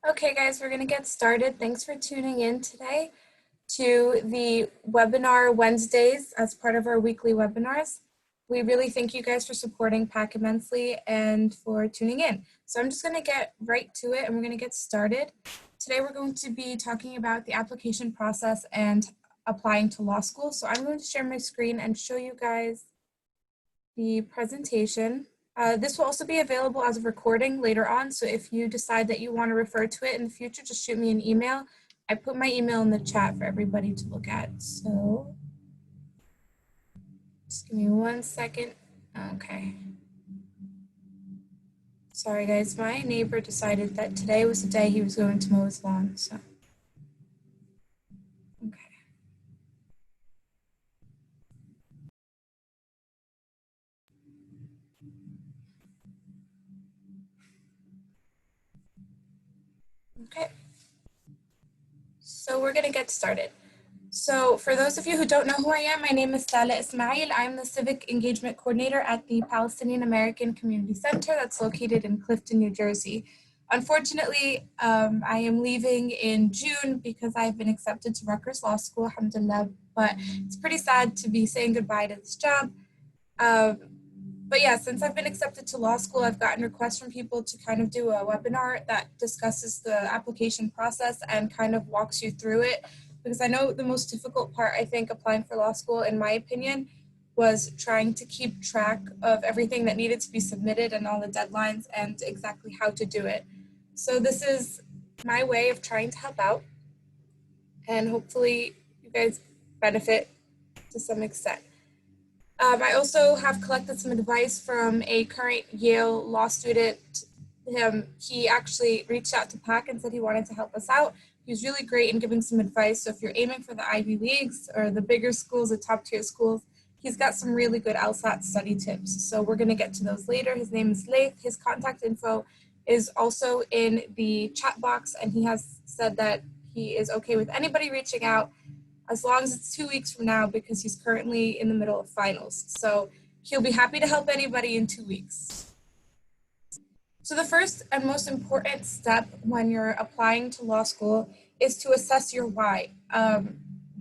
Okay, guys, we're going to get started. Thanks for tuning in today to the webinar Wednesdays as part of our weekly webinars. We really thank you guys for supporting PAC immensely and for tuning in. So I'm just going to get right to it and we're going to get started. Today we're going to be talking about the application process and applying to law school. So I'm going to share my screen and show you guys the presentation. This will also be available as a recording later on, so if you decide that you want to refer to it in the future, just shoot me an email. I put my email in the chat for everybody to look at, so just give me 1 second. Okay. Sorry guys, my neighbor decided that today was the day he was going to mow his lawn, so. Okay. Okay. So we're gonna get started. So for those of you who don't know who I am, my name is Tala Ismail. I'm the Civic Engagement Coordinator at the Palestinian American Community Center that's located in Clifton, New Jersey. Unfortunately, I am leaving in June because I've been accepted to Rutgers Law School, alhamdulillah, but it's pretty sad to be saying goodbye to this job. But yeah, since I've been accepted to law school, I've gotten requests from people to kind of do a webinar that discusses the application process and kind of walks you through it. Because I know the most difficult part, I think, applying for law school, in my opinion, was trying to keep track of everything that needed to be submitted and all the deadlines and exactly how to do it. So this is my way of trying to help out, and hopefully you guys benefit to some extent. I also have collected some advice from a current Yale law student. He actually reached out to PAC and said he wanted to help us out. He was really great in giving some advice. So if you're aiming for the Ivy Leagues or the bigger schools, the top tier schools, he's got some really good LSAT study tips. So we're going to get to those later. His name is Laith. His contact info is also in the chat box, and he has said that he is okay with anybody reaching out as long as it's 2 weeks from now, because he's currently in the middle of finals. So he'll be happy to help anybody in 2 weeks. So the first and most important step when you're applying to law school is to assess your why.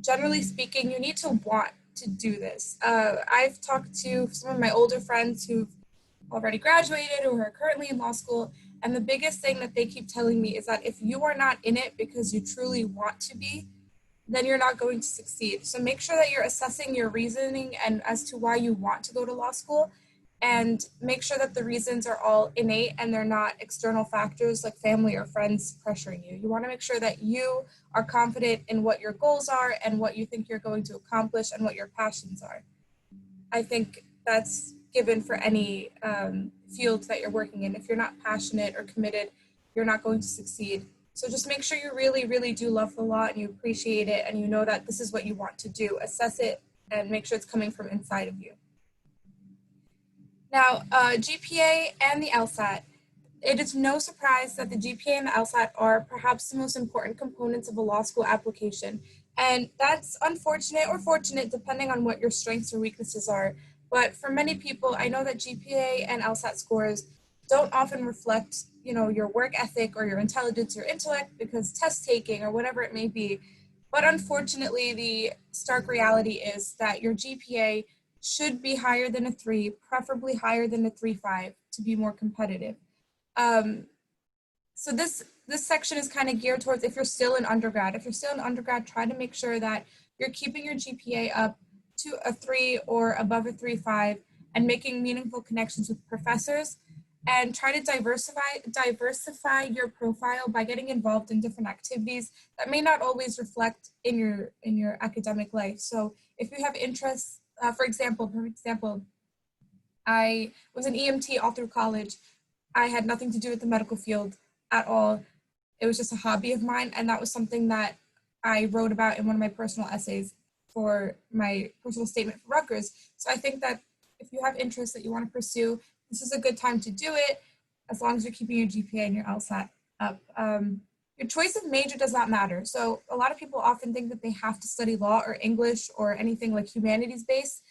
Generally speaking, you need to want to do this. I've talked to some of my older friends who've already graduated or are currently in law school, and the biggest thing that they keep telling me is that if you are not in it because you truly want to be, then you're not going to succeed. So make sure that you're assessing your reasoning and as to why you want to go to law school, and make sure that the reasons are all innate and they're not external factors like family or friends pressuring you. You want to make sure that you are confident in what your goals are and what you think you're going to accomplish and what your passions are. I think that's given for any field that you're working in. If you're not passionate or committed, you're not going to succeed. So just make sure you really, really do love the law and you appreciate it and you know that this is what you want to do. Assess it and make sure it's coming from inside of you. Now, GPA and the LSAT. It is no surprise that the GPA and the LSAT are perhaps the most important components of a law school application. And that's unfortunate or fortunate depending on what your strengths or weaknesses are. But for many people, I know that GPA and LSAT scores don't often reflect, your work ethic or your intelligence or intellect, because test taking or whatever it may be. But unfortunately, the stark reality is that your GPA should be higher than a 3, preferably higher than a 3.5 to be more competitive. So this section is kind of geared towards if you're still in undergrad. If you're still in undergrad, try to make sure that you're keeping your GPA up to a 3 or above a 3.5 and making meaningful connections with professors, and try to diversify your profile by getting involved in different activities that may not always reflect in your academic life. So if you have interests, for example, I was an EMT all through college. I had nothing to do with the medical field at all. It was just a hobby of mine, and that was something that I wrote about in one of my personal essays for my personal statement for Rutgers. So I think that if you have interests that you want to pursue, this is a good time to do it, as long as you're keeping your GPA and your LSAT up. Your choice of major does not matter. So a lot of people often think that they have to study law or English or anything like humanities based,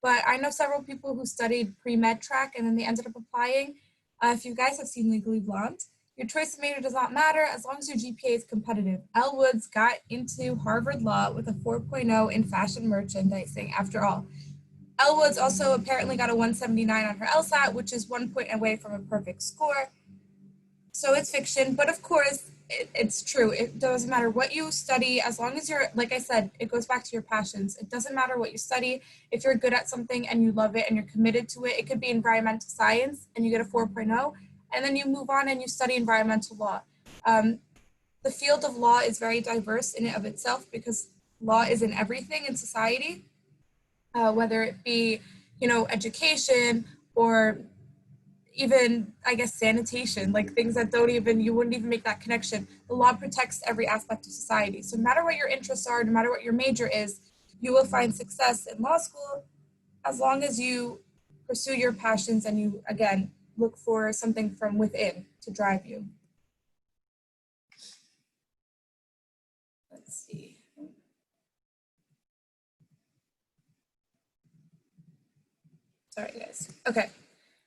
but I know several people who studied pre-med track and then they ended up applying. If you guys have seen Legally Blonde, Your choice of major does not matter as long as your GPA is competitive. Elle Woods got into Harvard Law with a 4.0 in fashion merchandising after all. Elle Woods also apparently got a 179 on her LSAT, which is 1 point away from a perfect score. So it's fiction, but of course, it's true. It doesn't matter what you study, as long as you're, like I said, it goes back to your passions. It doesn't matter what you study. If you're good at something and you love it and you're committed to it, it could be environmental science and you get a 4.0, and then you move on and you study environmental law. The field of law is very diverse in and of itself because law is in everything in society, whether it be, education or even, I guess, sanitation, like things that you wouldn't even make that connection. The law protects every aspect of society. So no matter what your interests are, no matter what your major is, you will find success in law school as long as you pursue your passions and you, again, look for something from within to drive you. Let's see. Sorry, guys. Okay.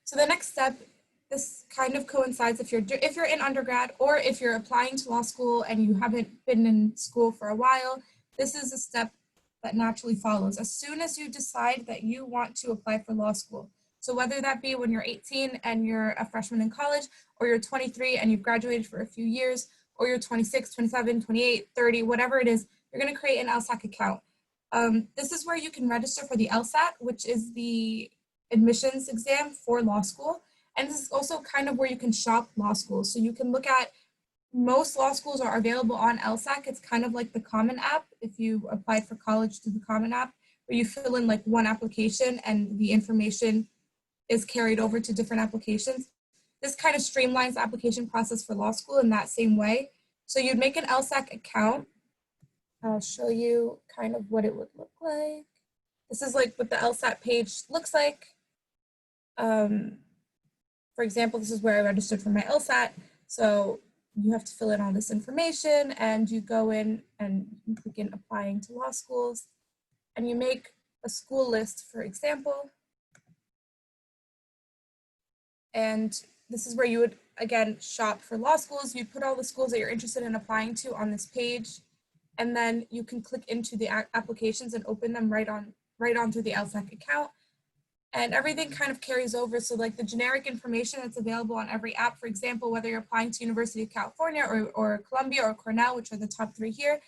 So the next step, this kind of coincides if you're in undergrad or if you're applying to law school and you haven't been in school for a while, this is a step that naturally follows as soon as you decide that you want to apply for law school. So whether that be when you're 18 and you're a freshman in college, or you're 23 and you've graduated for a few years, or you're 26, 27, 28, 30, whatever it is, you're going to create an LSAC account. This is where you can register for the LSAT, which is the admissions exam for law school. And this is also kind of where you can shop law schools. So you can look at, most law schools are available on LSAC. It's kind of like the Common App. If you applied for college through the Common App, where you fill in like one application and the information is carried over to different applications. This kind of streamlines the application process for law school in that same way. So you'd make an LSAC account. I'll show you kind of what it would look like. This is like what the LSAT page looks like. For example, this is where I registered for my LSAT. So you have to fill in all this information and you go in and you begin applying to law schools and you make a school list, for example. And this is where you would, again, shop for law schools. You'd put all the schools that you're interested in applying to on this page. And then you can click into the applications and open them right onto the LSAC account. And everything kind of carries over. So like the generic information that's available on every app, for example, whether you're applying to University of California or Columbia or Cornell, which are the top three here,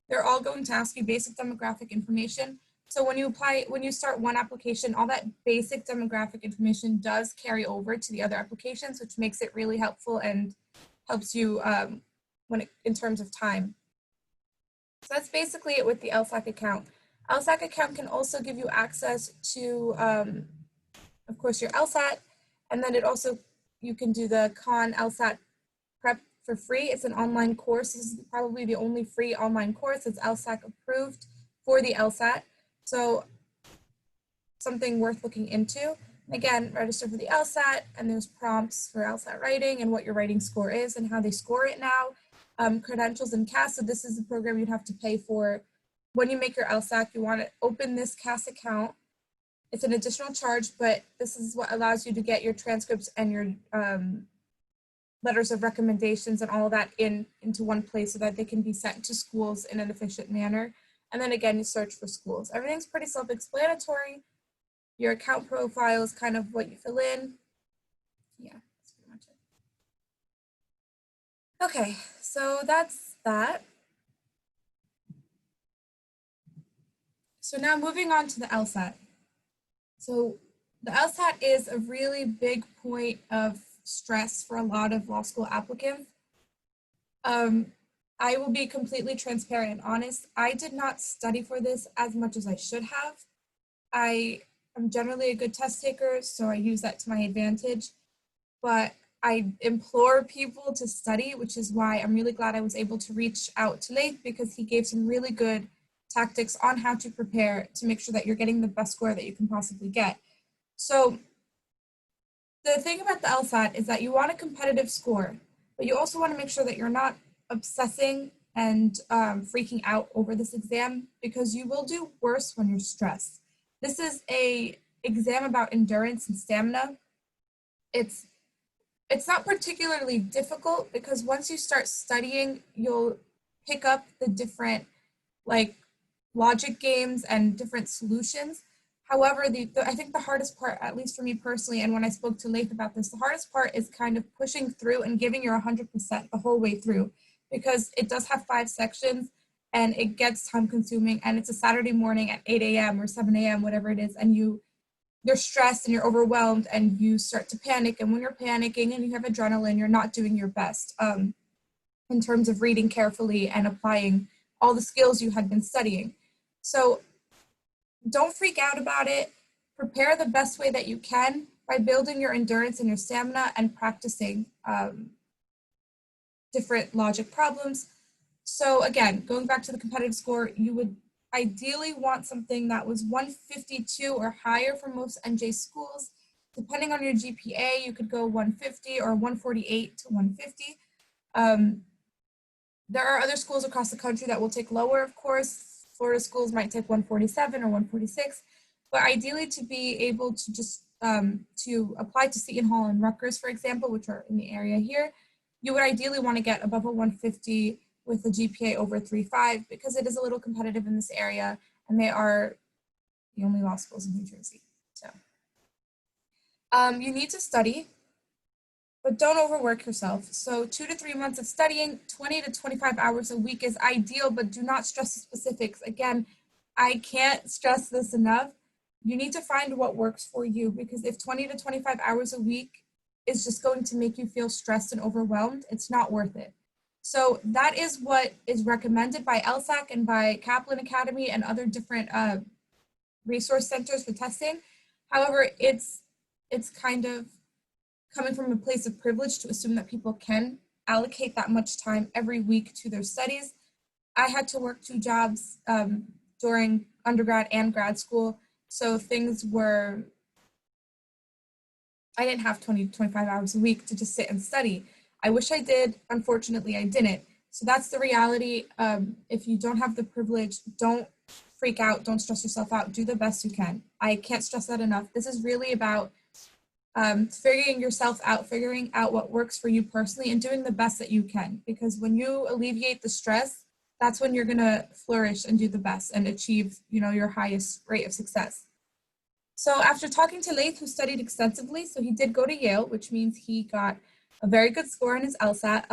they're all going to ask you basic demographic information. So when you start one application, all that basic demographic information does carry over to the other applications, which makes it really helpful and helps you in terms of time. So that's basically it with the LSAC account. LSAC account can also give you access to, of course, your LSAT, and then you can do the Con LSAT prep for free. It's an online course. This is probably the only free online course that's LSAC approved for the LSAT. So something worth looking into. Again, register for the LSAT, and there's prompts for LSAT writing and what your writing score is and how they score it now. Credentials and CAS, so this is the program you'd have to pay for. When you make your LSAC, you want to open this CAS account. It's an additional charge, but this is what allows you to get your transcripts and your letters of recommendations and all of that into one place so that they can be sent to schools in an efficient manner. And then again, you search for schools. Everything's pretty self-explanatory. Your account profile is kind of what you fill in. Yeah, that's pretty much it. Okay, so that's that. So now moving on to the LSAT. So the LSAT is a really big point of stress for a lot of law school applicants. I will be completely transparent and honest. I did not study for this as much as I should have. I am generally a good test taker, so I use that to my advantage. But I implore people to study, which is why I'm really glad I was able to reach out to Laith, because he gave some really good tactics on how to prepare to make sure that you're getting the best score that you can possibly get. So the thing about the LSAT is that you want a competitive score, but you also want to make sure that you're not obsessing and freaking out over this exam, because you will do worse when you're stressed. This is an exam about endurance and stamina. It's It's not particularly difficult because once you start studying, you'll pick up the different like logic games and different solutions. However, I think the hardest part, at least for me personally, and when I spoke to Laith about this, the hardest part is kind of pushing through and giving your 100% the whole way through, because it does have 5 sections and it gets time consuming, and it's a Saturday morning at 8 a.m. or 7 a.m., whatever it is, and you're stressed and you're overwhelmed and you start to panic. And when you're panicking and you have adrenaline, you're not doing your best in terms of reading carefully and applying all the skills you had been studying. So don't freak out about it. Prepare the best way that you can by building your endurance and your stamina and practicing different logic problems. So again, going back to the competitive score, you would ideally want something that was 152 or higher for most NJ schools. Depending on your GPA, you could go 150 or 148 to 150. There are other schools across the country that will take lower, of course. Florida schools might take 147 or 146, but ideally to be able to just to apply to Seton Hall and Rutgers, for example, which are in the area here, you would ideally want to get above a 150 with a GPA over 3.5 because it is a little competitive in this area and they are the only law schools in New Jersey. So you need to study, but don't overwork yourself. So 2 to 3 months of studying, 20 to 25 hours a week is ideal, but do not stress the specifics. Again, I can't stress this enough. You need to find what works for you, because if 20 to 25 hours a week is just going to make you feel stressed and overwhelmed, it's not worth it. So that is what is recommended by LSAT and by Kaplan Academy and other different resource centers for testing. However, it's kind of coming from a place of privilege to assume that people can allocate that much time every week to their studies. I had to work 2 jobs during undergrad and grad school, so things were, I didn't have 20 to 25 hours a week to just sit and study. I wish I did. Unfortunately, I didn't. So that's the reality. If you don't have the privilege, don't freak out. Don't stress yourself out. Do the best you can. I can't stress that enough. This is really about figuring yourself out, figuring out what works for you personally, and doing the best that you can. Because when you alleviate the stress, that's when you're gonna flourish and do the best and achieve, your highest rate of success. So after talking to Laith, who studied extensively, so he did go to Yale, which means he got a very good score on his LSAT.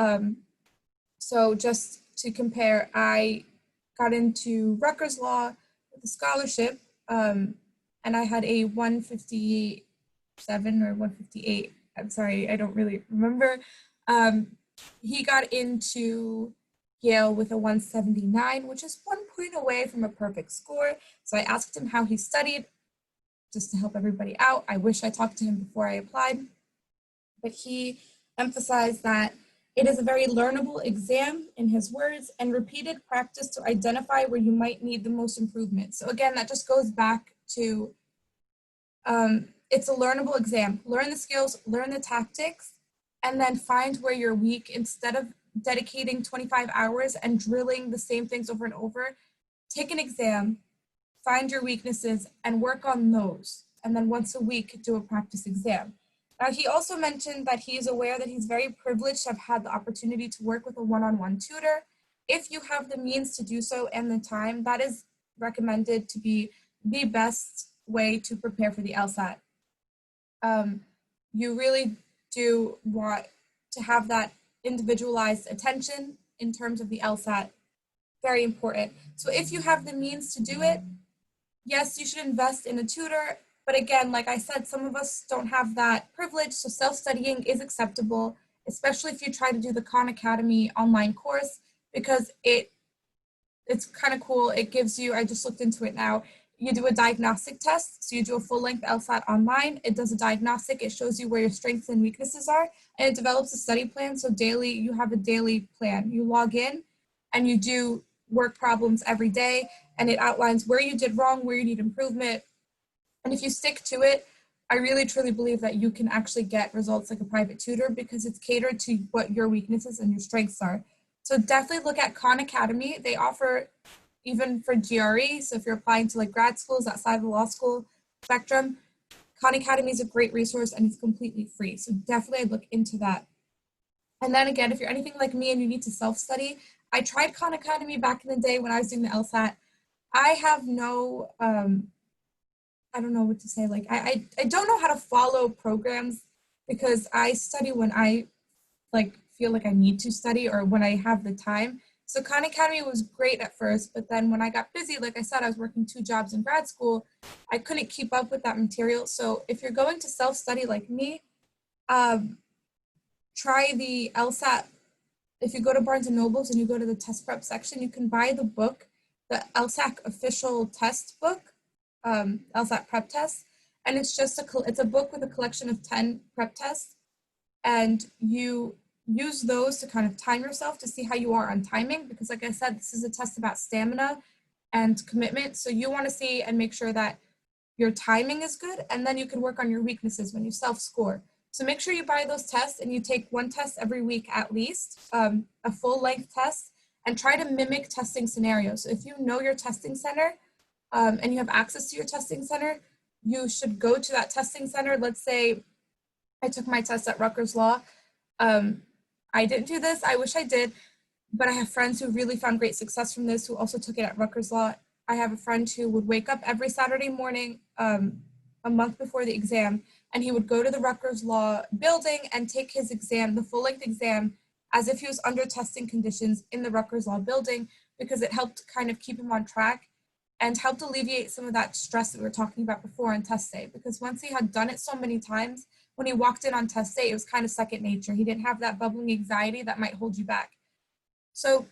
So just to compare, I got into Rutgers Law with a scholarship, and I had a 157 or 158. I'm sorry, I don't really remember. He got into Yale with a 179, which is 1 point away from a perfect score. So I asked him how he studied, just to help everybody out. I wish I talked to him before I applied, but he emphasized that it is a very learnable exam, in his words, and repeated practice to identify where you might need the most improvement. So again, that just goes back to it's a learnable exam. Learn the skills, learn the tactics, and then find where you're weak. Instead of dedicating 25 hours and drilling the same things over and over, take an exam, find your weaknesses, and work on those. And then once a week, do a practice exam. Now, he also mentioned that he is aware that he's very privileged to have had the opportunity to work with a one-on-one tutor. If you have the means to do so and the time, that is recommended to be the best way to prepare for the LSAT. You really do want to have that individualized attention in terms of the LSAT. Very important. So if you have the means to do it, yes, you should invest in a tutor. But again, like I said, some of us don't have that privilege, so self-studying is acceptable, especially if you try to do the Khan Academy online course, because it's kind of cool. It gives you, I just looked into it now, you do a diagnostic test. So you do a full-length LSAT online. It does a diagnostic. It shows you where your strengths and weaknesses are, and it develops a study plan. So daily, you have a daily plan. You log in and you do work problems every day, and it outlines where you did wrong, where you need improvement. And if you stick to it, I really truly believe that you can actually get results like a private tutor, because it's catered to what your weaknesses and your strengths are. So definitely look at Khan Academy. They offer, even for GRE, so if you're applying to like grad schools outside of the law school spectrum, Khan Academy is a great resource and it's completely free. So definitely I'd look into that. And then again, if you're anything like me and you need to self-study, I tried Khan Academy back in the day when I was doing the LSAT. I have no, I don't know what to say. Like, I don't know how to follow programs because I study when I like feel like I need to study or when I have the time. So Khan Academy was great at first, but then when I got busy, like I said, I was working 2 jobs in grad school. I couldn't keep up with that material. So if you're going to self-study like me, um, try the LSAT. If you go to Barnes and Nobles and you go to the test prep section, you can buy the book, the LSAT official test book, LSAT prep test. And it's a book with a collection of 10 prep tests. And you use those to kind of time yourself to see how you are on timing. Because like I said, this is a test about stamina and commitment. So you want to see and make sure that your timing is good. And then you can work on your weaknesses when you self-score. So make sure you buy those tests and you take 1 test every week at least, a full length test, and try to mimic testing scenarios. So if you know your testing center and you have access to your testing center, you should go to that testing center. Let's say I took my test at Rutgers Law. I didn't do this, I wish I did, but I have friends who really found great success from this who also took it at Rutgers Law. I have a friend who would wake up every Saturday morning a month before the exam, and he would go to the Rutgers Law building and take his exam, the full-length exam, as if he was under testing conditions in the Rutgers Law building, because it helped kind of keep him on track and helped alleviate some of that stress that we were talking about before on test day. Because once he had done it so many times, when he walked in on test day, it was kind of second nature. He didn't have that bubbling anxiety that might hold you back. So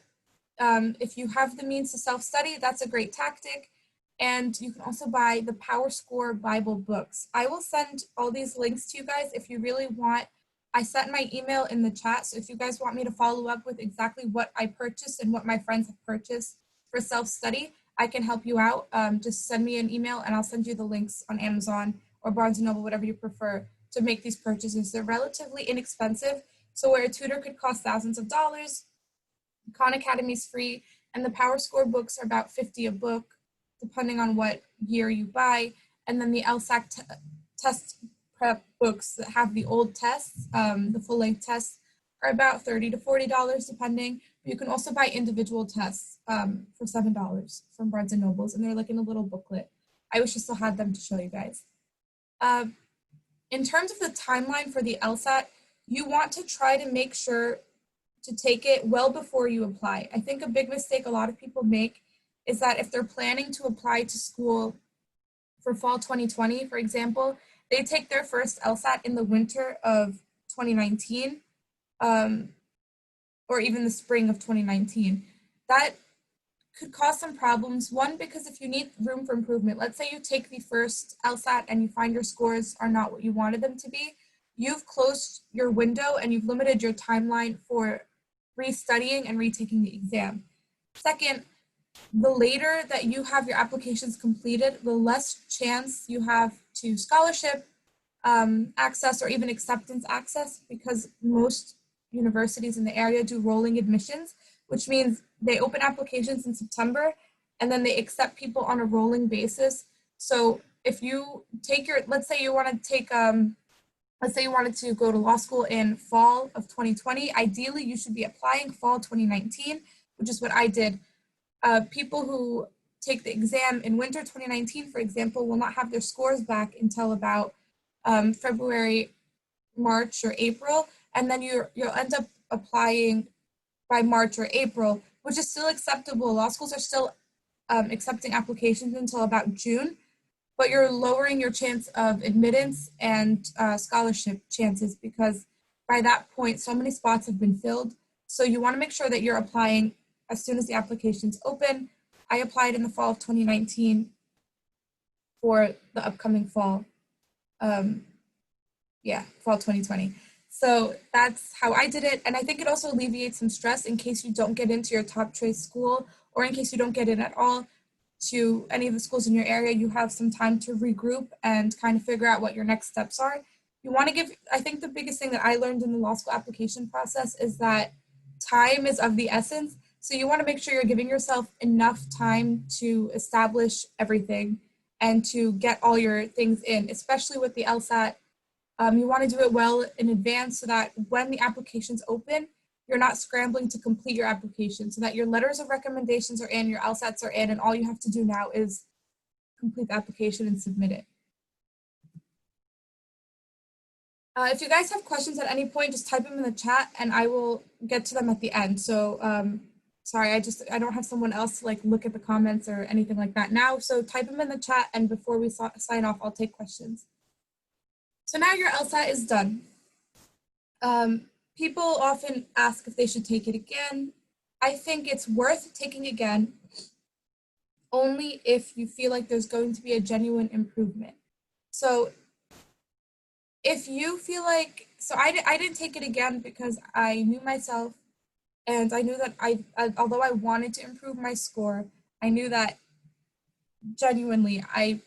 if you have the means to self-study, that's a great tactic. And you can also buy the Power Score Bible books. I will send all these links to you guys if you really want. I sent my email in the chat, so if you guys want me to follow up with exactly what I purchased and what my friends have purchased for self-study, I can help you out. Just send me an email and I'll send you the links on Amazon or Barnes & Noble, whatever you prefer, to make these purchases. They're relatively inexpensive. So where a tutor could cost thousands of dollars, Khan Academy is free, and the Power Score books are about $50 a book, depending on what year you buy. And then the LSAT test prep books that have the old tests, the full-length tests, are about $30 to $40 depending. But you can also buy individual tests for $7 from Barnes and Nobles, and they're like in a little booklet. I wish I still had them to show you guys. In terms of the timeline for the LSAT, you want to try to make sure to take it well before you apply. I think a big mistake a lot of people make is that if they're planning to apply to school for fall 2020, for example, they take their first LSAT in the winter of 2019, or even the spring of 2019. That could cause some problems. One, because if you need room for improvement, let's say you take the first LSAT and you find your scores are not what you wanted them to be, you've closed your window and you've limited your timeline for restudying and retaking the exam. Second, the later that you have your applications completed, the less chance you have to scholarship access or even acceptance access, because most universities in the area do rolling admissions, which means they open applications in September and then they accept people on a rolling basis. So if you take your, let's say you want to take, let's say you wanted to go to law school in fall of 2020, ideally you should be applying fall 2019, which is what I did. People who take the exam in winter 2019, for example, will not have their scores back until about February, March, or April, and then you'll end up applying by March or April, which is still acceptable. Law schools are still accepting applications until about June, but you're lowering your chance of admittance and scholarship chances because by that point, so many spots have been filled. So you want to make sure that you're applying as soon as the applications open. I applied in the fall of 2019 for the upcoming fall. Fall 2020. So that's how I did it. And I think it also alleviates some stress in case you don't get into your top choice school, or in case you don't get in at all to any of the schools in your area. You have some time to regroup and kind of figure out what your next steps are. You want to give, I think the biggest thing that I learned in the law school application process is that time is of the essence. So you want to make sure you're giving yourself enough time to establish everything and to get all your things in, especially with the LSAT. You want to do it well in advance so that when the application's open, you're not scrambling to complete your application, so that your letters of recommendations are in, your LSATs are in, and all you have to do now is complete the application and submit it. If you guys have questions at any point, just type them in the chat and I will get to them at the end. So sorry, I don't have someone else to like look at the comments or anything like that now. So type them in the chat, and before we sign off, I'll take questions. So now your LSAT is done. People often ask if they should take it again. I think it's worth taking again only if you feel like there's going to be a genuine improvement. So if you feel like, so I didn't take it again because I knew myself, and I knew that although I wanted to improve my score, I knew that genuinely I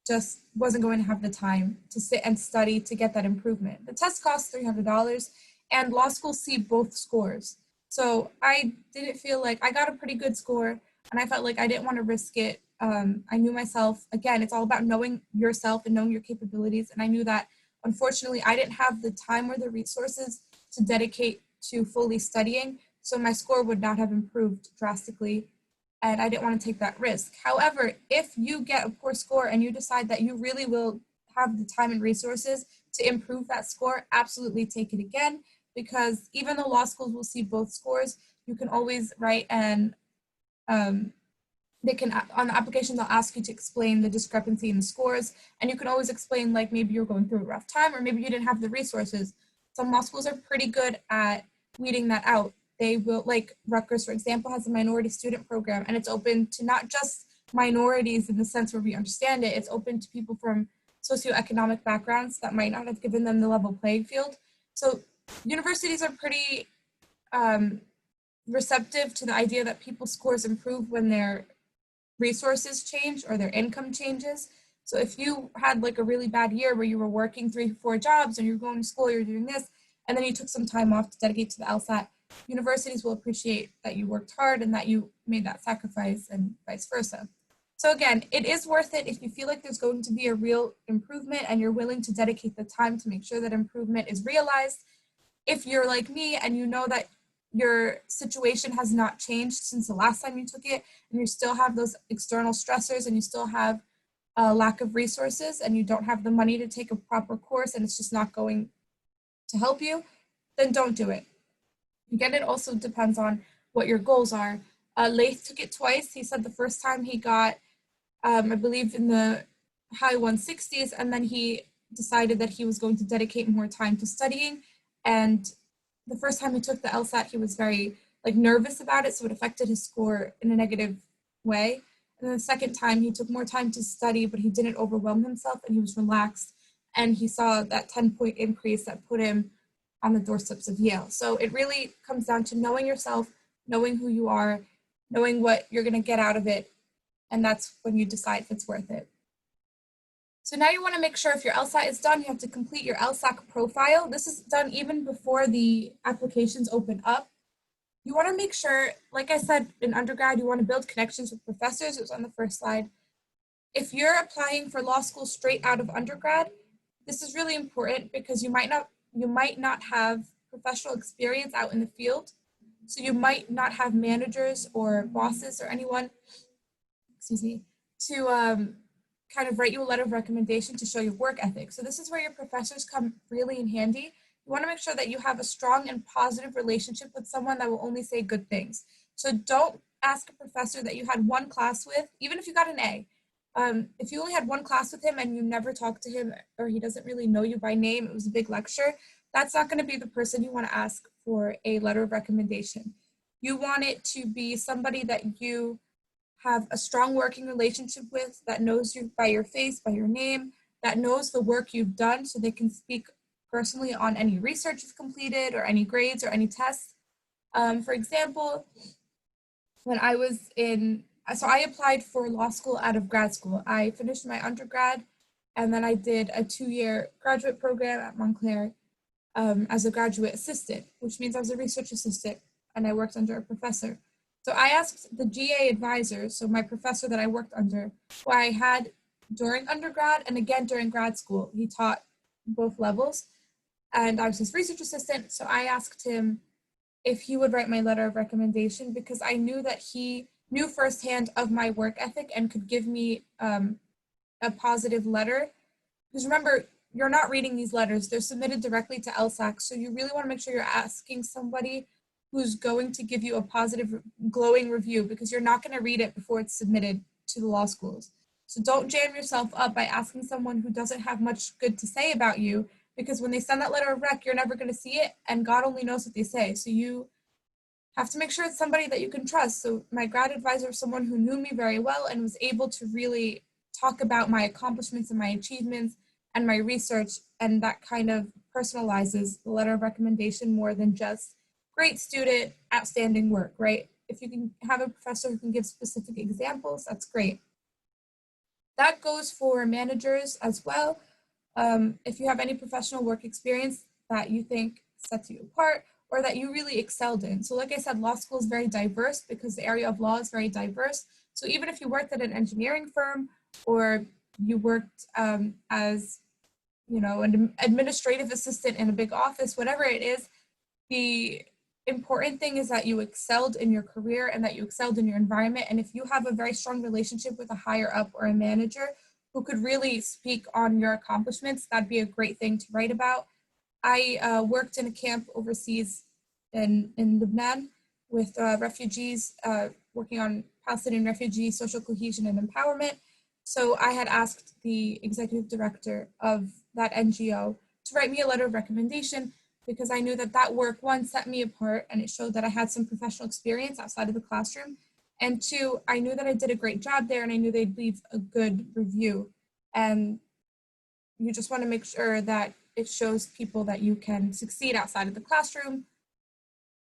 just wasn't going to have the time to sit and study to get that improvement. The test costs $300, and law schools see both scores. So I didn't feel like, I got a pretty good score, and I felt like I didn't want to risk it. I knew myself. Again, it's all about knowing yourself and knowing your capabilities, and I knew that unfortunately I didn't have the time or the resources to dedicate to fully studying, so my score would not have improved drastically, and I didn't want to take that risk. However, if you get a poor score and you decide that you really will have the time and resources to improve that score, absolutely take it again, because even though law schools will see both scores, you can always write and they can, on the application, they'll ask you to explain the discrepancy in the scores, and you can always explain like maybe you're going through a rough time or maybe you didn't have the resources. Some law schools are pretty good at weeding that out. They will, like Rutgers, for example, has a minority student program, and it's open to not just minorities in the sense where we understand it, it's open to people from socioeconomic backgrounds that might not have given them the level playing field. So universities are pretty receptive to the idea that people's scores improve when their resources change or their income changes. So if you had like a really bad year where you were working 3-4 jobs and you're going to school, you're doing this, and then you took some time off to dedicate to the LSAT, universities will appreciate that you worked hard and that you made that sacrifice, and vice versa. So again, it is worth it if you feel like there's going to be a real improvement and you're willing to dedicate the time to make sure that improvement is realized. If you're like me and you know that your situation has not changed since the last time you took it, and you still have those external stressors and you still have a lack of resources and you don't have the money to take a proper course and it's just not going to help you, then don't do it. Again, it also depends on what your goals are. Laith took it twice. He said the first time he got, I believe, in the high 160s, and then he decided that he was going to dedicate more time to studying. And the first time he took the LSAT, he was very nervous about it, so it affected his score in a negative way. And then the second time, he took more time to study, but he didn't overwhelm himself, and he was relaxed. And he saw that 10-point increase that put him on the doorsteps of Yale. So it really comes down to knowing yourself, knowing who you are, knowing what you're going to get out of it, and that's when you decide if it's worth it. So now you want to make sure if your LSAT is done, you have to complete your LSAC profile. This is done even before the applications open up. You want to make sure, like I said, in undergrad, you want to build connections with professors. It was on the first slide. If you're applying for law school straight out of undergrad, this is really important because you might not have professional experience out in the field. So you might not have managers or bosses or anyone, to kind of write you a letter of recommendation to show your work ethic. So this is where your professors come really in handy. You want to make sure that you have a strong and positive relationship with someone that will only say good things. So don't ask a professor that you had one class with, even if you got an A. If you only had one class with him and you never talked to him, or he doesn't really know you by name, it was a big lecture, that's not going to be the person you want to ask for a letter of recommendation. You want it to be somebody that you have a strong working relationship with, that knows you by your face, by your name, that knows the work you've done, so they can speak personally on any research you've completed or any grades or any tests. For example, when I was so I applied for law school out of grad school. I finished my undergrad, and then I did a 2-year graduate program at Montclair as a graduate assistant, which means I was a research assistant, and I worked under a professor. So I asked the GA advisor, so my professor that I worked under, who I had during undergrad and again during grad school. He taught both levels, and I was his research assistant. So I asked him if he would write my letter of recommendation because I knew that he knew firsthand of my work ethic and could give me a positive letter. Because remember, you're not reading these letters, they're submitted directly to LSAC. So you really want to make sure you're asking somebody who's going to give you a positive, glowing review because you're not going to read it before it's submitted to the law schools. So don't jam yourself up by asking someone who doesn't have much good to say about you, because when they send that letter of rec, you're never going to see it, and God only knows what they say. So you have to make sure it's somebody that you can trust. So my grad advisor was someone who knew me very well and was able to really talk about my accomplishments and my achievements and my research, and that kind of personalizes the letter of recommendation more than just great student, outstanding work, right? If you can have a professor who can give specific examples, that's great. That goes for managers as well. If you have any professional work experience that you think sets you apart or that you really excelled in. So like I said, law school is very diverse because the area of law is very diverse. So even if you worked at an engineering firm or you worked as, you know, an administrative assistant in a big office, whatever it is, the important thing is that you excelled in your career and that you excelled in your environment. And if you have a very strong relationship with a higher up or a manager who could really speak on your accomplishments, that'd be a great thing to write about. I worked in a camp overseas in Lebanon with refugees, working on Palestinian refugee social cohesion and empowerment. So I had asked the executive director of that NGO to write me a letter of recommendation because I knew that that work, one, set me apart and it showed that I had some professional experience outside of the classroom. And two, I knew that I did a great job there and I knew they'd leave a good review. And you just want to make sure that it shows people that you can succeed outside of the classroom.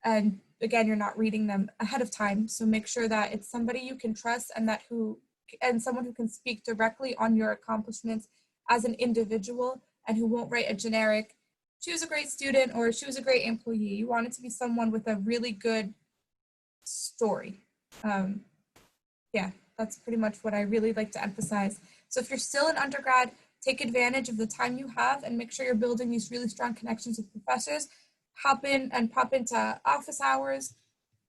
And again, you're not reading them ahead of time. So make sure that it's somebody you can trust and someone who can speak directly on your accomplishments as an individual and who won't write a generic, she was a great student or she was a great employee. You want it to be someone with a really good story. Yeah, that's pretty much what I really like to emphasize. So if you're still an undergrad, take advantage of the time you have and make sure you're building these really strong connections with professors. Hop in and pop into office hours,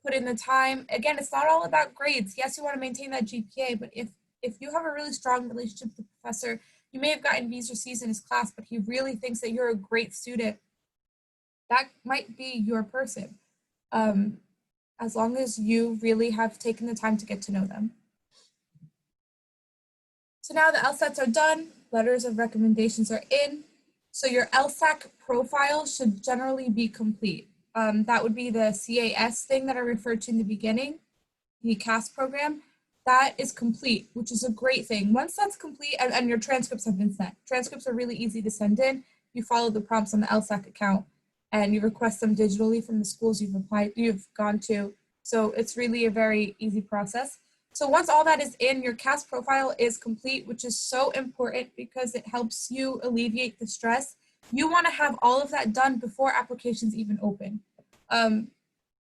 put in the time. Again, it's not all about grades. Yes, you want to maintain that GPA, but if you have a really strong relationship with the professor, you may have gotten B's or C's in his class, but he really thinks that you're a great student, that might be your person, as long as you really have taken the time to get to know them. So now the LSATs are done, letters of recommendations are in. So your LSAC profile should generally be complete. That would be the CAS thing that I referred to in the beginning, the CAS program. That is complete, which is a great thing. Once that's complete and your transcripts have been sent, transcripts are really easy to send in. You follow the prompts on the LSAC account and you request them digitally from the schools you've gone to. So it's really a very easy process. So once all that is in, your CAS profile is complete, which is so important because it helps you alleviate the stress. You want to have all of that done before applications even open.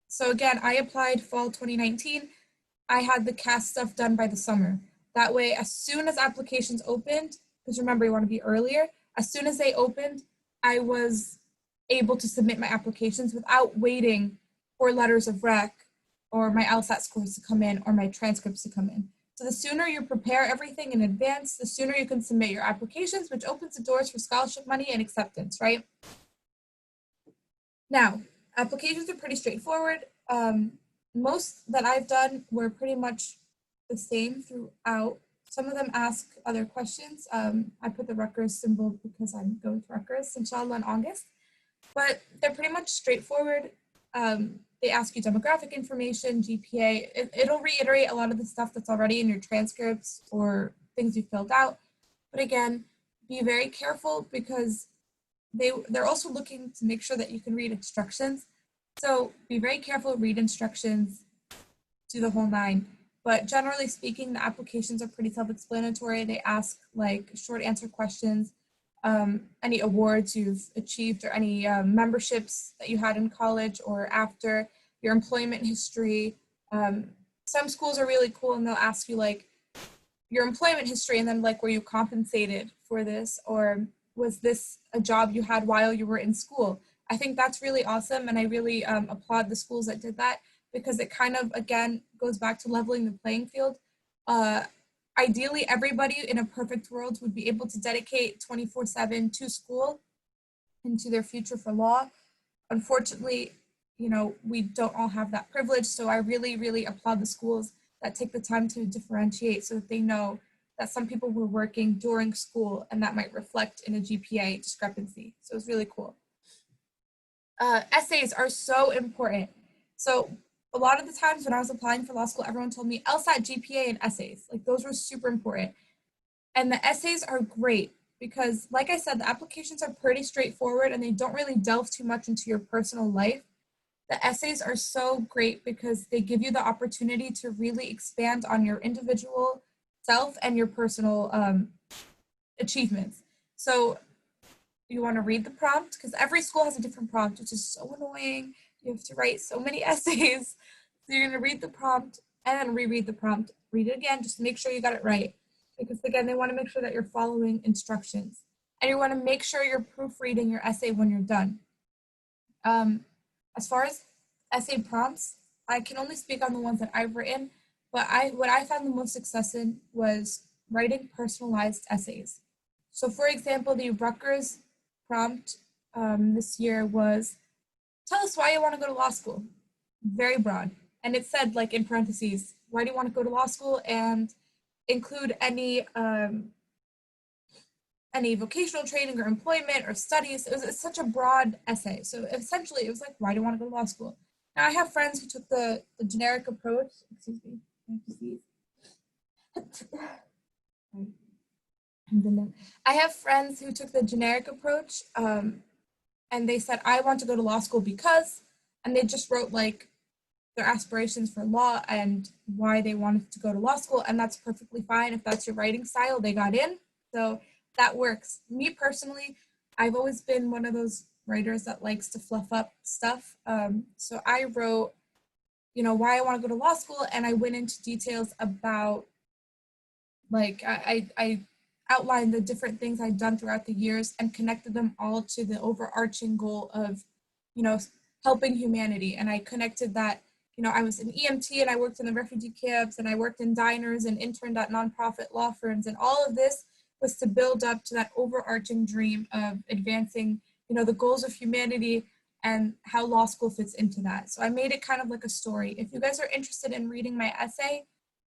So again, I applied fall 2019. I had the CAS stuff done by the summer. That way, as soon as applications opened, because remember, you want to be earlier, as soon as they opened, I was able to submit my applications without waiting for letters of rec or my LSAT scores to come in or my transcripts to come in. So the sooner you prepare everything in advance, the sooner you can submit your applications, which opens the doors for scholarship money and acceptance, right? Now, applications are pretty straightforward. Most that I've done were pretty much the same throughout. Some of them ask other questions. I put the Rutgers symbol because I'm going to Rutgers, inshallah, in August. But they're pretty much straightforward. They ask you demographic information, GPA. It'll reiterate a lot of the stuff that's already in your transcripts or things you filled out. But again, be very careful because they're also looking to make sure that you can read instructions. So be very careful, read instructions, do the whole nine. But generally speaking, the applications are pretty self-explanatory. They ask like short answer questions, any awards you've achieved or any memberships that you had in college or after, your employment history. Some schools are really cool and they'll ask you like, your employment history and then like, were you compensated for this, or was this a job you had while you were in school? I think that's really awesome, and I really applaud the schools that did that, because it kind of, again, goes back to leveling the playing field. Uh, Ideally, everybody in a perfect world would be able to dedicate 24/7 to school and to their future for law. Unfortunately, we don't all have that privilege. So I really, really applaud the schools that take the time to differentiate so that they know that some people were working during school and that might reflect in a GPA discrepancy. So it's really cool. Essays are so important. So a lot of the times when I was applying for law school, everyone told me LSAT, GPA, and essays. Like, those were super important. And the essays are great because, like I said, the applications are pretty straightforward and they don't really delve too much into your personal life. The essays are so great because they give you the opportunity to really expand on your individual self and your personal achievements. So you want to read the prompt, because every school has a different prompt, which is so annoying. You have to write so many essays. So you're going to read the prompt and then reread the prompt. Read it again just to make sure you got it right. Because again, they want to make sure that you're following instructions. And you want to make sure you're proofreading your essay when you're done. As far as essay prompts, I can only speak on the ones that I've written, but what I found the most success in was writing personalized essays. So for example, the Rutgers prompt this year was, tell us why you want to go to law school. Very broad. And it said, like, in parentheses, why do you want to go to law school, and include any vocational training or employment or studies. It's such a broad essay. So essentially it was like, why do you want to go to law school? Now I have friends who took the generic approach. Excuse me. I have friends who took the generic approach, and they said, I want to go to law school because, and they just wrote like their aspirations for law and why they wanted to go to law school. And that's perfectly fine. If that's your writing style, they got in. So that works. Me personally, I've always been one of those writers that likes to fluff up stuff. So I wrote, why I want to go to law school, and I went into details about, like, I outlined the different things I'd done throughout the years and connected them all to the overarching goal of, helping humanity. And I connected that, I was an EMT and I worked in the refugee camps and I worked in diners and interned at nonprofit law firms. And all of this was to build up to that overarching dream of advancing, the goals of humanity and how law school fits into that. So I made it kind of like a story. If you guys are interested in reading my essay,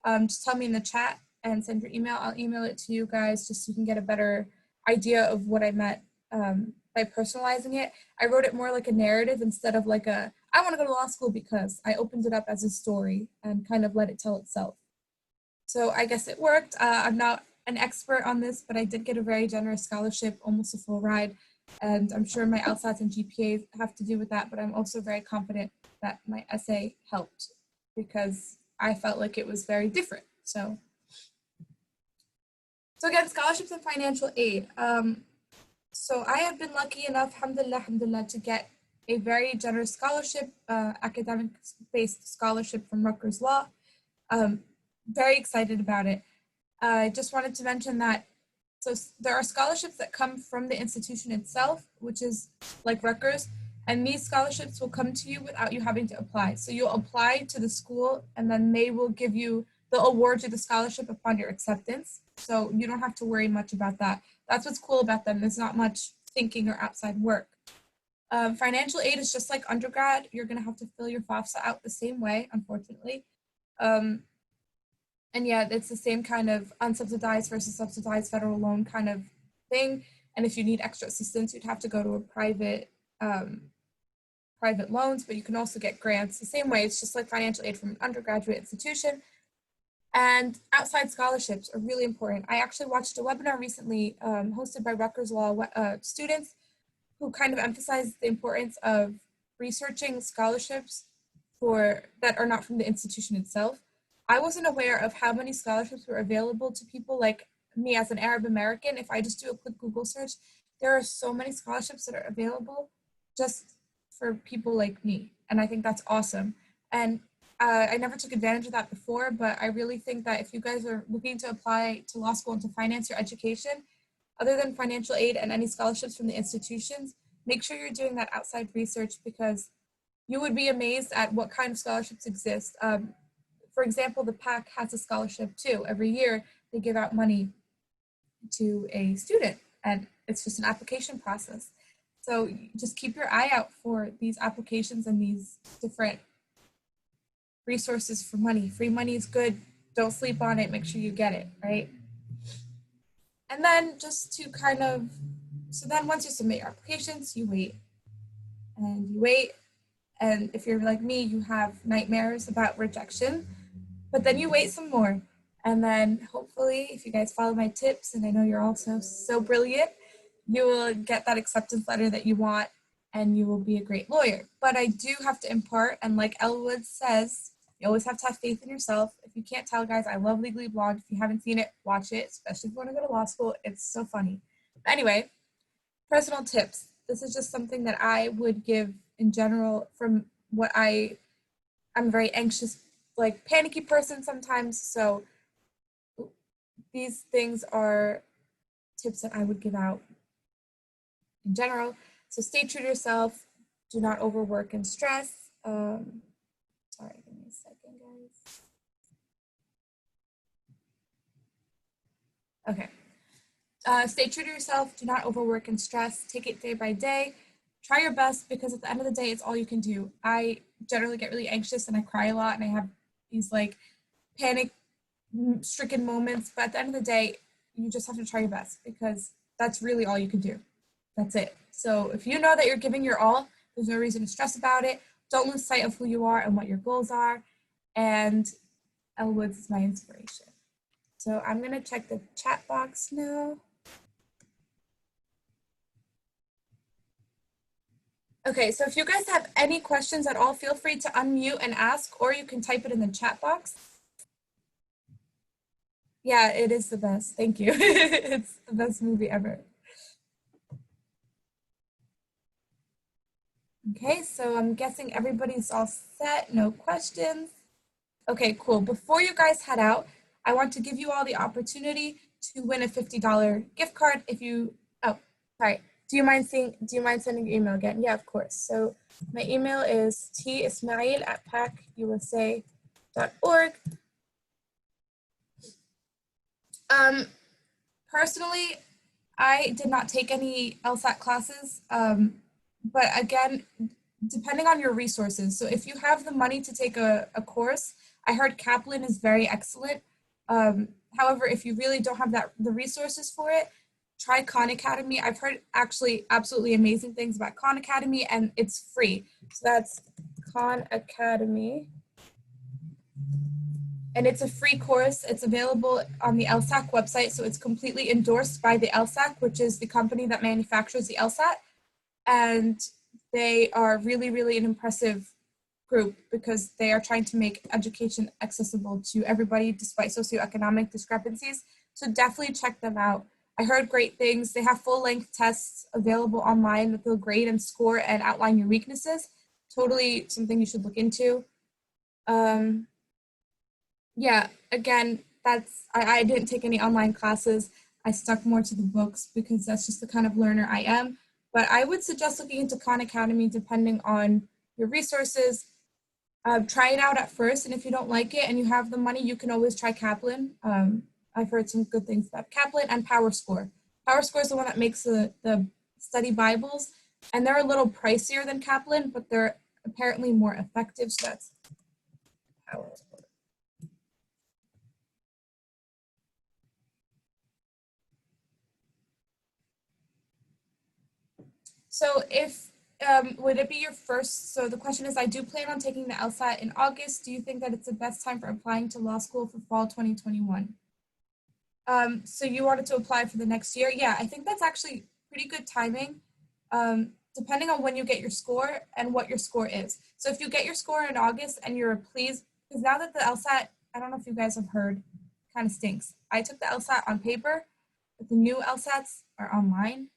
just tell me in the chat and send your email. I'll email it to you guys just so you can get a better idea of what I meant by personalizing it. I wrote it more like a narrative instead of like I want to go to law school because. I opened it up as a story and kind of let it tell itself. So I guess it worked. I'm not an expert on this, but I did get a very generous scholarship, almost a full ride. And I'm sure my LSATs and GPAs have to do with that, but I'm also very confident that my essay helped because I felt like it was very different. So again, scholarships and financial aid. So I have been lucky enough, alhamdulillah, to get a very generous scholarship, academic-based scholarship from Rutgers Law. Very excited about it. I just wanted to mention that, so there are scholarships that come from the institution itself, which is like Rutgers, and these scholarships will come to you without you having to apply. So you'll apply to the school and then they'll award you the scholarship upon your acceptance. So you don't have to worry much about that. That's what's cool about them. There's not much thinking or outside work. Financial aid is just like undergrad. You're gonna have to fill your FAFSA out the same way, unfortunately. And yeah, it's the same kind of unsubsidized versus subsidized federal loan kind of thing. And if you need extra assistance, you'd have to go to a private loans, but you can also get grants the same way. It's just like financial aid from an undergraduate institution. And outside scholarships are really important. I actually watched a webinar recently hosted by Rutgers Law students who kind of emphasized the importance of researching scholarships that are not from the institution itself. I wasn't aware of how many scholarships were available to people like me as an Arab American. If I just do a quick Google search, there are so many scholarships that are available just for people like me. And I think that's awesome. And I never took advantage of that before, but I really think that if you guys are looking to apply to law school and to finance your education, other than financial aid and any scholarships from the institutions, make sure you're doing that outside research because you would be amazed at what kind of scholarships exist. For example, the PAC has a scholarship too. Every year they give out money to a student and it's just an application process. So just keep your eye out for these applications and these different resources for money. Free money is good. Don't sleep on it. Make sure you get it, right? And then just to kind of, so then once you submit your applications, you wait and you wait. And if you're like me, you have nightmares about rejection, but then you wait some more. And then hopefully, if you guys follow my tips, and I know you're also so brilliant, you will get that acceptance letter that you want and you will be a great lawyer. But I do have to impart, and like Elwood says, you always have to have faith in yourself. If you can't tell, guys, I love Legally Blonde. If you haven't seen it, watch it, especially if you want to go to law school. It's so funny. But anyway, personal tips. This is just something that I would give in general from what I'm a very anxious, like panicky person sometimes. So these things are tips that I would give out in general. So stay true to yourself. Do not overwork and stress. Sorry, give me a second, guys. Okay. Stay true to yourself. Do not overwork and stress. Take it day by day. Try your best because at the end of the day, it's all you can do. I generally get really anxious and I cry a lot and I have these like panic stricken moments. But at the end of the day, you just have to try your best because that's really all you can do. That's it. So if you know that you're giving your all, there's no reason to stress about it. Don't lose sight of who you are and what your goals are. And Elle Woods is my inspiration. So I'm going to check the chat box now. Okay, so if you guys have any questions at all, feel free to unmute and ask, or you can type it in the chat box. Yeah, it is the best. Thank you. It's the best movie ever. Okay, so I'm guessing everybody's all set. No questions. Okay, cool. Before you guys head out, I want to give you all the opportunity to win a $50 gift card if you, oh, sorry. Do you mind sending your email again? Yeah, of course. So my email is tismail@pacusa.org. Personally, I did not take any LSAT classes, but again, depending on your resources. So if you have the money to take a course, I heard Kaplan is very excellent. However, if you really don't have the resources for it, try Khan Academy. I've heard actually absolutely amazing things about Khan Academy and it's free. So that's Khan Academy. And it's a free course. It's available on the LSAC website. So it's completely endorsed by the LSAC, which is the company that manufactures the LSAT. And they are really, really an impressive group because they are trying to make education accessible to everybody despite socioeconomic discrepancies. So definitely check them out. I heard great things. They have full-length tests available online that they'll grade and score and outline your weaknesses. Totally something you should look into. Yeah, again, I didn't take any online classes. I stuck more to the books because that's just the kind of learner I am. But I would suggest looking into Khan Academy depending on your resources. Try it out at first, and if you don't like it and you have the money, you can always try Kaplan. I've heard some good things about Kaplan and PowerScore. PowerScore is the one that makes the study Bibles, and they're a little pricier than Kaplan, but they're apparently more effective, so that's PowerScore. So would it be your first, so the question is, I do plan on taking the LSAT in August. Do you think that it's the best time for applying to law school for fall 2021? So you wanted to apply for the next year? Yeah, I think that's actually pretty good timing, depending on when you get your score and what your score is. So if you get your score in August and you're pleased, because now that the LSAT, I don't know if you guys have heard, kind of stinks. I took the LSAT on paper, but the new LSATs are online.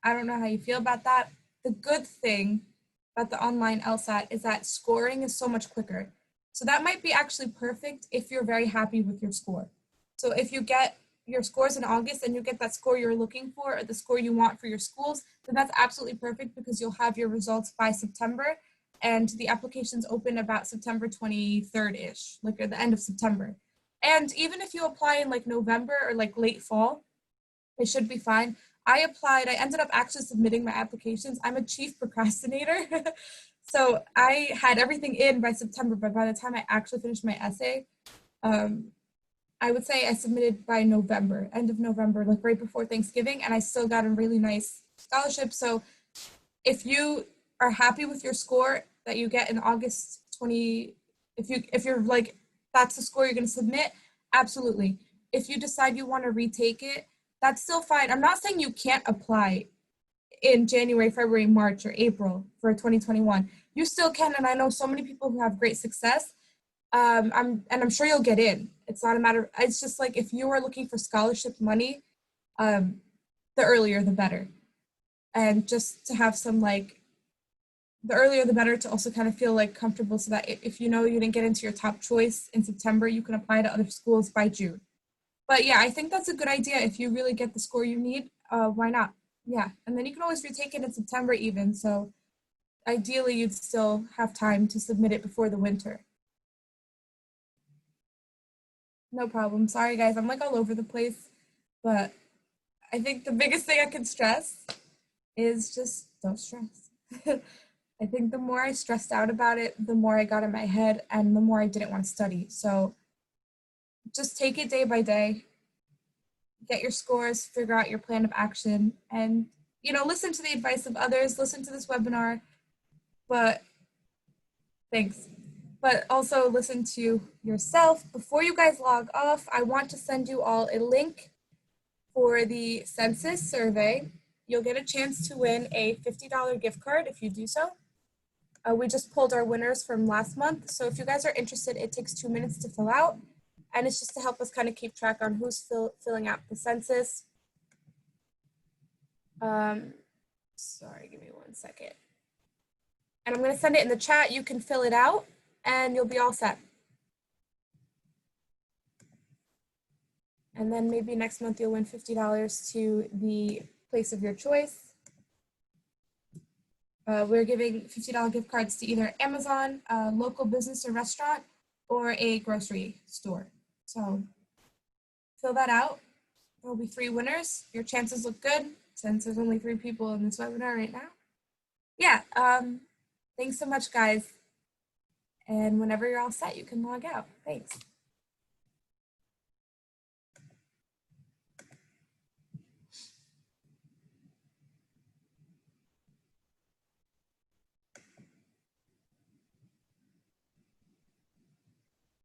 I don't know how you feel about that. The good thing about the online LSAT is that scoring is so much quicker. So that might be actually perfect if you're very happy with your score. So if you get your scores in August and you get that score you're looking for or the score you want for your schools, then that's absolutely perfect because you'll have your results by September, and the applications open about September 23rd-ish, like at the end of September. And even if you apply in like November or like late fall, it should be fine. I ended up actually submitting my applications. I'm a chief procrastinator. So I had everything in by September, but by the time I actually finished my essay, I would say I submitted by November, end of November, like right before Thanksgiving, and I still got a really nice scholarship. So if you are happy with your score that you get in August 20, if you're like, that's the score you're going to submit, absolutely. If you decide you want to retake it, that's still fine. I'm not saying you can't apply in January, February, March, or April for 2021. You still can, and I know so many people who have great success. I'm sure you'll get in. It's not a matter. It's just like if you are looking for scholarship money, the earlier the better, and just to have some like, the earlier the better to also kind of feel like comfortable, so that if you know you didn't get into your top choice in September, you can apply to other schools by June. But yeah, I think that's a good idea. If you really get the score you need, why not? Yeah, and then you can always retake it in September even. So ideally, you'd still have time to submit it before the winter. No problem. Sorry, guys. I'm like all over the place, but I think the biggest thing I can stress is just don't stress. I think the more I stressed out about it, the more I got in my head and the more I didn't want to study. So just take it day by day, get your scores, figure out your plan of action, and listen to the advice of others, listen to this webinar, but thanks. But also listen to yourself. Before you guys log off, I want to send you all a link for the census survey. You'll get a chance to win a $50 gift card if you do so. We just pulled our winners from last month. So if you guys are interested, it takes 2 minutes to fill out. And it's just to help us kind of keep track on who's filling out the census. Sorry, give me 1 second. And I'm going to send it in the chat. You can fill it out and you'll be all set. And then maybe next month you'll win $50 to the place of your choice. We're giving $50 gift cards to either Amazon, a local business or restaurant, or a grocery store. So fill that out. There will be 3 winners. Your chances look good since there's only 3 people in this webinar right now. Yeah, thanks so much, guys. And whenever you're all set, you can log out. Thanks.